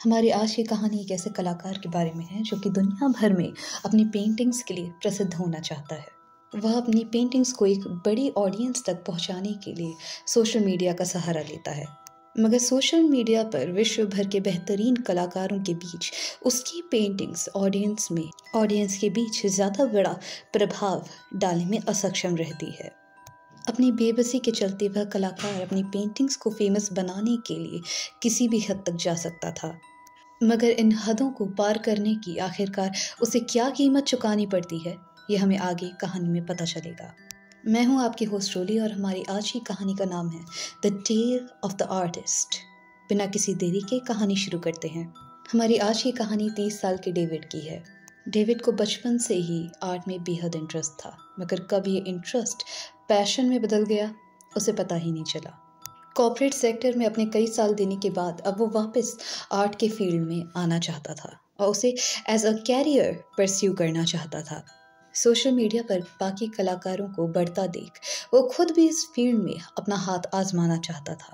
हमारी आज की कहानी एक ऐसे कलाकार के बारे में है जो कि दुनिया भर में अपनी पेंटिंग्स के लिए प्रसिद्ध होना चाहता है। वह अपनी पेंटिंग्स को एक बड़ी ऑडियंस तक पहुंचाने के लिए सोशल मीडिया का सहारा लेता है, मगर सोशल मीडिया पर विश्व भर के बेहतरीन कलाकारों के बीच उसकी पेंटिंग्स ऑडियंस के बीच ज़्यादा बड़ा प्रभाव डालने में असक्षम रहती है। अपनी बेबसी के चलते वह कलाकार अपनी पेंटिंग्स को फेमस बनाने के लिए किसी भी हद तक जा सकता था, मगर इन हदों को पार करने की आखिरकार उसे क्या कीमत चुकानी पड़ती है, ये हमें आगे कहानी में पता चलेगा। मैं हूँ आपकी होस्ट रोली और हमारी आज की कहानी का नाम है the tale of the artist. बिना किसी देरी के कहानी शुरू करते हैं। हमारी आज की कहानी 30 साल के डेविड की है। डेविड को बचपन से ही आर्ट में बेहद इंटरेस्ट था, मगर कब ये इंटरेस्ट पैशन में बदल गया उसे पता ही नहीं चला। कॉर्पोरेट सेक्टर में अपने कई साल देने के बाद अब वो वापस आर्ट के फील्ड में आना चाहता था और उसे एज अ कैरियर परस्यू करना चाहता था। सोशल मीडिया पर बाकी कलाकारों को बढ़ता देख वो खुद भी इस फील्ड में अपना हाथ आजमाना चाहता था,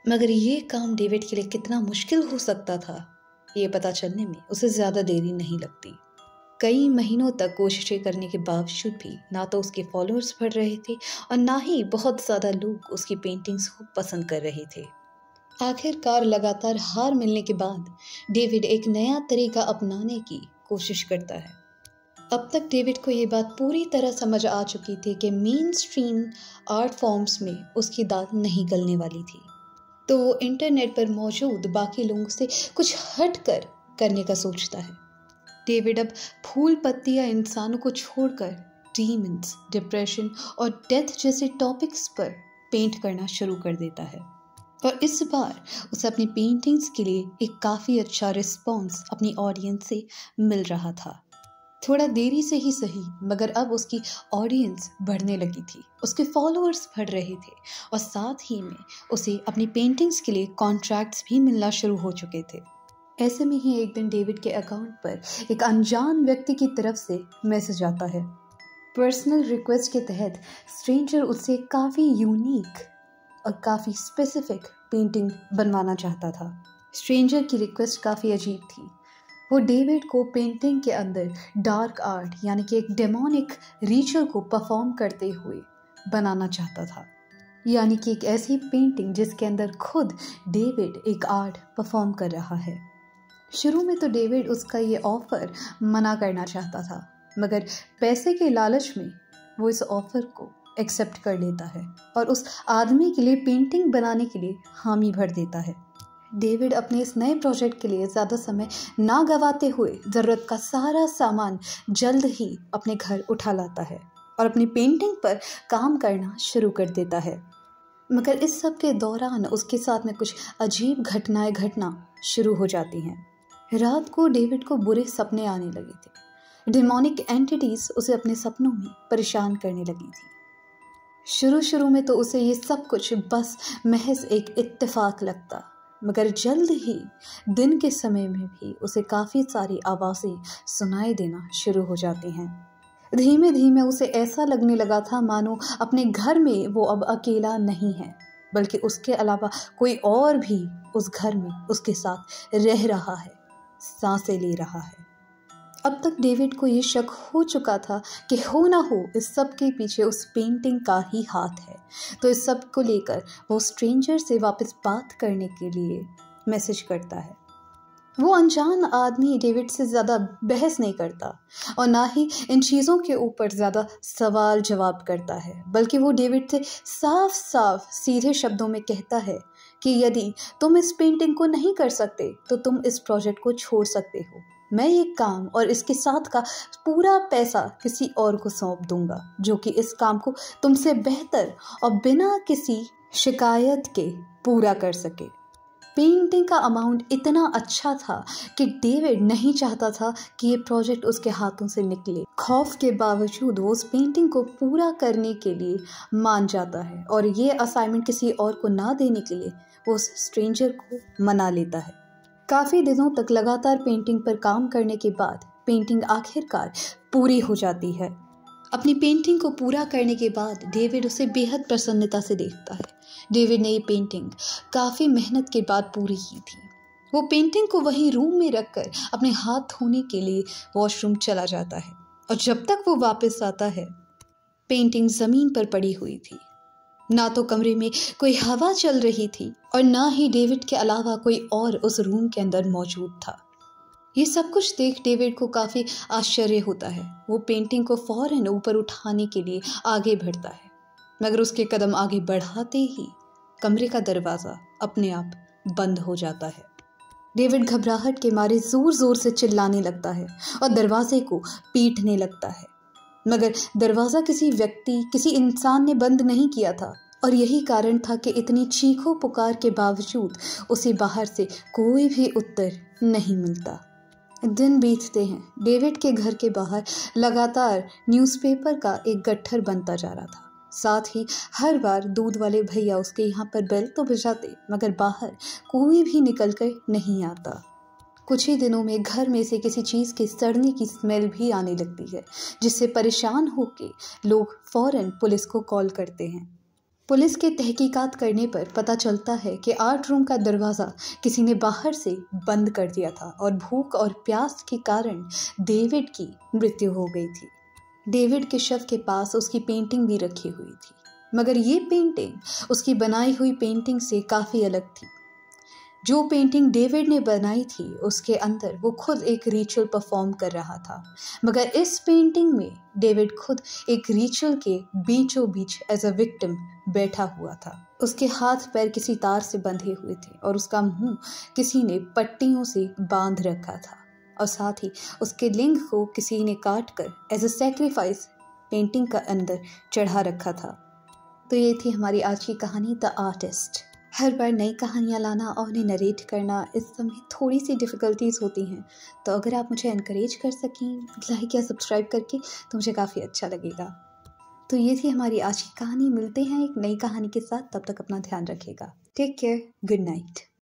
मगर ये काम डेविड के लिए कितना मुश्किल हो सकता था, ये पता चलने में उसे ज़्यादा देरी नहीं लगती। कई महीनों तक कोशिशें करने के बावजूद भी ना तो उसके फॉलोअर्स बढ़ रहे थे और ना ही बहुत ज़्यादा लोग उसकी पेंटिंग्स को पसंद कर रहे थे। आखिरकार लगातार हार मिलने के बाद डेविड एक नया तरीका अपनाने की कोशिश करता है। अब तक डेविड को ये बात पूरी तरह समझ आ चुकी थी कि मेन स्ट्रीम आर्ट फॉर्म्स में उसकी दाल नहीं गलने वाली थी, तो वो इंटरनेट पर मौजूद बाकी लोगों से कुछ हट कर करने का सोचता है। डेविड अब फूल पत्ती या इंसानों को छोड़कर डीमंस, डिप्रेशन और डेथ जैसे टॉपिक्स पर पेंट करना शुरू कर देता है और इस बार उसे अपनी पेंटिंग्स के लिए एक काफ़ी अच्छा रिस्पॉन्स अपनी ऑडियंस से मिल रहा था। थोड़ा देरी से ही सही, मगर अब उसकी ऑडियंस बढ़ने लगी थी, उसके फॉलोअर्स बढ़ रहे थे और साथ ही में उसे अपनी पेंटिंग्स के लिए कॉन्ट्रैक्ट्स भी मिलना शुरू हो चुके थे। ऐसे में ही एक दिन डेविड के अकाउंट पर एक अनजान व्यक्ति की तरफ से मैसेज आता है। पर्सनल रिक्वेस्ट के तहत स्ट्रेंजर उससे काफ़ी यूनिक और काफ़ी स्पेसिफिक पेंटिंग बनवाना चाहता था। स्ट्रेंजर की रिक्वेस्ट काफ़ी अजीब थी। वो डेविड को पेंटिंग के अंदर डार्क आर्ट यानी कि एक डेमोनिक रिचुअल को परफॉर्म करते हुए बनाना चाहता था, यानी कि एक ऐसी पेंटिंग जिसके अंदर खुद डेविड एक आर्ट परफॉर्म कर रहा है। शुरू में तो डेविड उसका ये ऑफ़र मना करना चाहता था, मगर पैसे के लालच में वो इस ऑफ़र को एक्सेप्ट कर लेता है और उस आदमी के लिए पेंटिंग बनाने के लिए हामी भर देता है। डेविड अपने इस नए प्रोजेक्ट के लिए ज़्यादा समय ना गवाते हुए ज़रूरत का सारा सामान जल्द ही अपने घर उठा लाता है और अपनी पेंटिंग पर काम करना शुरू कर देता है। मगर इस सब के दौरान उसके साथ में कुछ अजीब घटनाएं घटना शुरू हो जाती हैं। रात को डेविड को बुरे सपने आने लगे थे। डेमोनिक एंटिटीज उसे अपने सपनों में परेशान करने लगी थी। शुरू में तो उसे ये सब कुछ बस महज एक इत्तेफाक लगता, मगर जल्द ही दिन के समय में भी उसे काफ़ी सारी आवाज़ें सुनाई देना शुरू हो जाती हैं। धीमे धीमे उसे ऐसा लगने लगा था मानो अपने घर में वो अब अकेला नहीं है, बल्कि उसके अलावा कोई और भी उस घर में उसके साथ रह रहा है, सांसें ले रहा है। अब तक डेविड को ये शक हो चुका था कि हो ना हो इस सब के पीछे उस पेंटिंग का ही हाथ है, तो इस सब को लेकर वो स्ट्रेंजर से वापस बात करने के लिए मैसेज करता है। वो अनजान आदमी डेविड से ज़्यादा बहस नहीं करता और ना ही इन चीज़ों के ऊपर ज़्यादा सवाल जवाब करता है, बल्कि वो डेविड से साफ साफ सीधे शब्दों में कहता है कि यदि तुम इस पेंटिंग को नहीं कर सकते तो तुम इस प्रोजेक्ट को छोड़ सकते हो। मैं ये काम और इसके साथ का पूरा पैसा किसी और को सौंप दूंगा जो कि इस काम को तुमसे बेहतर और बिना किसी शिकायत के पूरा कर सके। पेंटिंग का अमाउंट इतना अच्छा था कि डेविड नहीं चाहता था कि ये प्रोजेक्ट उसके हाथों से निकले। खौफ के बावजूद वो उस पेंटिंग को पूरा करने के लिए मान जाता है और ये असाइनमेंट किसी और को ना देने के लिए वो उस स्ट्रेंजर को मना लेता है। काफ़ी दिनों तक लगातार पेंटिंग पर काम करने के बाद पेंटिंग आखिरकार पूरी हो जाती है। अपनी पेंटिंग को पूरा करने के बाद डेविड उसे बेहद प्रसन्नता से देखता है। डेविड ने ये पेंटिंग काफ़ी मेहनत के बाद पूरी की थी वो पेंटिंग को वहीं रूम में रखकर अपने हाथ धोने के लिए वॉशरूम चला जाता है और जब तक वो वापस आता है पेंटिंग ज़मीन पर पड़ी हुई थी। ना तो कमरे में कोई हवा चल रही थी और ना ही डेविड के अलावा कोई और उस रूम के अंदर मौजूद था। ये सब कुछ देख डेविड को काफ़ी आश्चर्य होता है। वो पेंटिंग को फौरन ऊपर उठाने के लिए आगे बढ़ता है, मगर उसके कदम आगे बढ़ाते ही कमरे का दरवाज़ा अपने आप बंद हो जाता है। डेविड घबराहट के मारे ज़ोर ज़ोर से चिल्लाने लगता है और दरवाजे को पीटने लगता है, मगर दरवाज़ा किसी व्यक्ति, किसी इंसान ने बंद नहीं किया था और यही कारण था कि इतनी चीखों पुकार के बावजूद उसे बाहर से कोई भी उत्तर नहीं मिलता। दिन बीतते हैं। डेविड के घर के बाहर लगातार न्यूज़पेपर का एक गट्ठर बनता जा रहा था। साथ ही हर बार दूध वाले भैया उसके यहाँ पर बेल तो बजाते, मगर बाहर कोई भी निकल कर नहीं आता। कुछ ही दिनों में घर में से किसी चीज़ के सड़ने की स्मेल भी आने लगती है, जिससे परेशान होकर लोग फौरन पुलिस को कॉल करते हैं। पुलिस के तहकीकात करने पर पता चलता है कि आर्ट रूम का दरवाज़ा किसी ने बाहर से बंद कर दिया था और भूख और प्यास के कारण डेविड की मृत्यु हो गई थी। डेविड के शव के पास उसकी पेंटिंग भी रखी हुई थी, मगर ये पेंटिंग उसकी बनाई हुई पेंटिंग से काफ़ी अलग थी। जो पेंटिंग डेविड ने बनाई थी उसके अंदर वो खुद एक रिचुअल परफॉर्म कर रहा था, मगर इस पेंटिंग में डेविड खुद एक रिचुअल के बीचों बीच एज अ विक्टिम बैठा हुआ था। उसके हाथ पैर किसी तार से बंधे हुए थे और उसका मुंह किसी ने पट्टियों से बांध रखा था और साथ ही उसके लिंग को किसी ने काट कर एज अ सैक्रिफाइस पेंटिंग का अंदर चढ़ा रखा था। तो ये थी हमारी आज की कहानी द आर्टिस्ट। हर बार नई कहानियाँ लाना और उन्हें नरेट करना, इस समय थोड़ी सी डिफ़िकल्टीज़ होती हैं, तो अगर आप मुझे एनकरेज कर सकें लाइक या सब्सक्राइब करके तो मुझे काफ़ी अच्छा लगेगा। तो ये थी हमारी आज की कहानी। मिलते हैं एक नई कहानी के साथ, तब तक अपना ध्यान रखिएगा। Take care, good night.